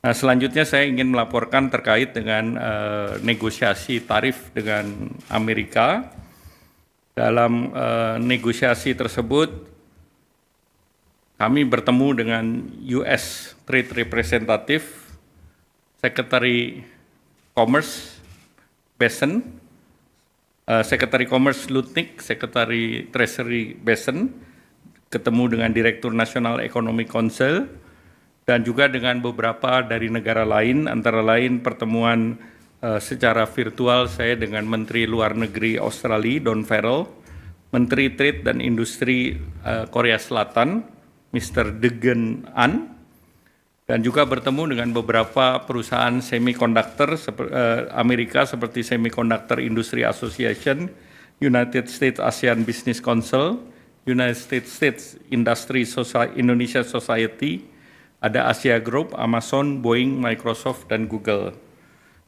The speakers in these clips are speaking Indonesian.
Nah, selanjutnya saya ingin melaporkan terkait dengan negosiasi tarif dengan Amerika. Dalam negosiasi tersebut, kami bertemu dengan US Trade Representative, Secretary Commerce Besen, Secretary Commerce Lutnick, Secretary Treasury Besen, ketemu dengan Direktur Nasional Economic Council, dan juga dengan beberapa dari negara lain, antara lain pertemuan secara virtual saya dengan Menteri Luar Negeri Australia, Don Farrell, Menteri Trade dan Industri Korea Selatan, Mr. Degen An, dan juga bertemu dengan beberapa perusahaan semiconductor Amerika seperti Semiconductor Industry Association, United States ASEAN Business Council, United States Industry Indonesia Society, ada Asia Group, Amazon, Boeing, Microsoft, dan Google.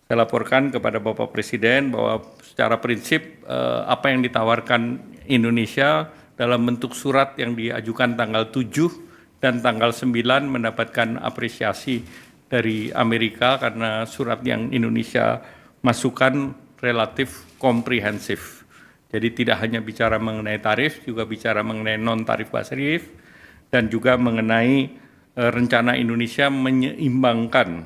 Saya laporkan kepada Bapak Presiden bahwa secara prinsip apa yang ditawarkan Indonesia dalam bentuk surat yang diajukan tanggal 7 dan tanggal 9 mendapatkan apresiasi dari Amerika karena surat yang Indonesia masukkan relatif komprehensif. Jadi tidak hanya bicara mengenai tarif, juga bicara mengenai non-tarif tarif, dan juga mengenai rencana Indonesia menyeimbangkan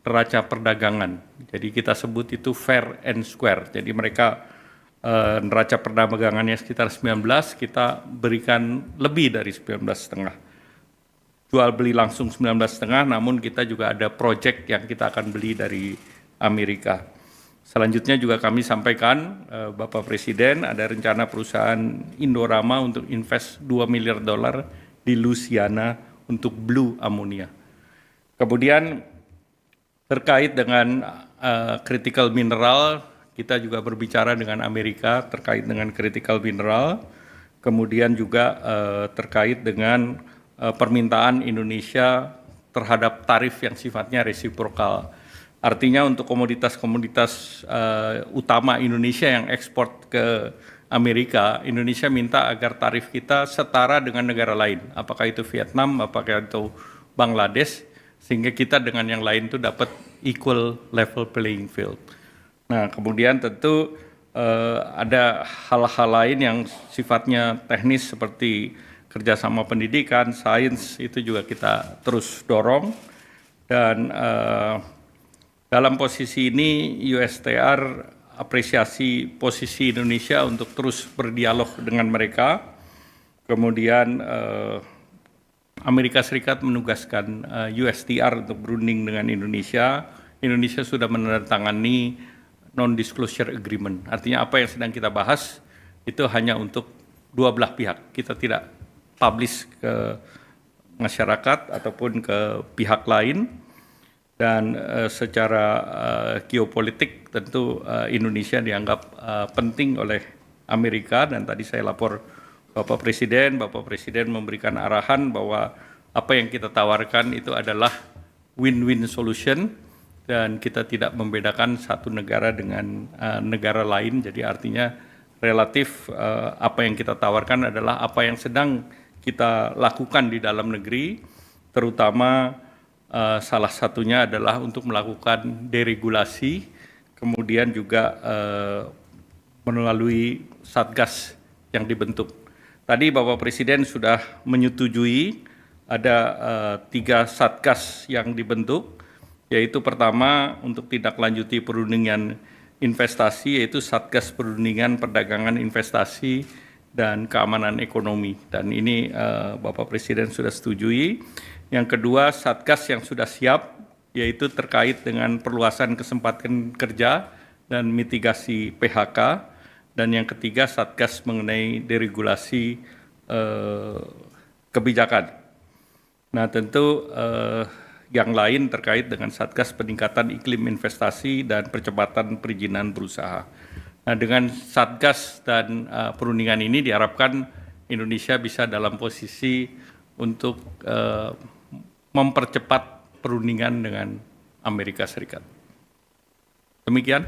neraca perdagangan. Jadi kita sebut itu fair and square. Jadi mereka neraca perdagangannya sekitar 19, kita berikan lebih dari 19,5. Jual beli langsung 19,5, namun kita juga ada proyek yang kita akan beli dari Amerika. Selanjutnya juga kami sampaikan, Bapak Presiden, ada rencana perusahaan Indorama untuk invest $2 miliar di Louisiana untuk blue ammonia. Kemudian terkait dengan critical mineral, kita juga berbicara dengan Amerika terkait dengan critical mineral. Kemudian juga terkait dengan permintaan Indonesia terhadap tarif yang sifatnya resiprokal. Artinya untuk komoditas-komoditas utama Indonesia yang ekspor ke Amerika, Indonesia minta agar tarif kita setara dengan negara lain, apakah itu Vietnam, apakah itu Bangladesh, sehingga kita dengan yang lain itu dapat equal level playing field. Nah, kemudian tentu ada hal-hal lain yang sifatnya teknis seperti kerjasama pendidikan, sains, itu juga kita terus dorong. Dan dalam posisi ini USTR apresiasi posisi Indonesia untuk terus berdialog dengan mereka. Kemudian Amerika Serikat menugaskan USTR untuk berunding dengan Indonesia. Indonesia sudah menandatangani non-disclosure agreement. Artinya apa yang sedang kita bahas itu hanya untuk dua belah pihak. Kita tidak publish ke masyarakat ataupun ke pihak lain. Dan secara geopolitik tentu Indonesia dianggap penting oleh Amerika, dan tadi saya lapor Bapak Presiden memberikan arahan bahwa apa yang kita tawarkan itu adalah win-win solution dan kita tidak membedakan satu negara dengan negara lain. Jadi artinya relatif apa yang kita tawarkan adalah apa yang sedang kita lakukan di dalam negeri, terutama salah satunya adalah untuk melakukan deregulasi, kemudian juga melalui Satgas yang dibentuk. Tadi Bapak Presiden sudah menyetujui ada 3 Satgas yang dibentuk, yaitu pertama untuk tindak lanjuti perundingan investasi, yaitu Satgas Perundingan Perdagangan Investasi dan Keamanan Ekonomi. Dan ini Bapak Presiden sudah setujui. Yang kedua, Satgas yang sudah siap, yaitu terkait dengan perluasan kesempatan kerja dan mitigasi PHK. Dan yang ketiga, Satgas mengenai deregulasi kebijakan. Nah, tentu yang lain terkait dengan Satgas peningkatan iklim investasi dan percepatan perizinan berusaha. Nah, dengan Satgas dan perundingan ini diharapkan Indonesia bisa dalam posisi untuk mempercepat perundingan dengan Amerika Serikat. Demikian.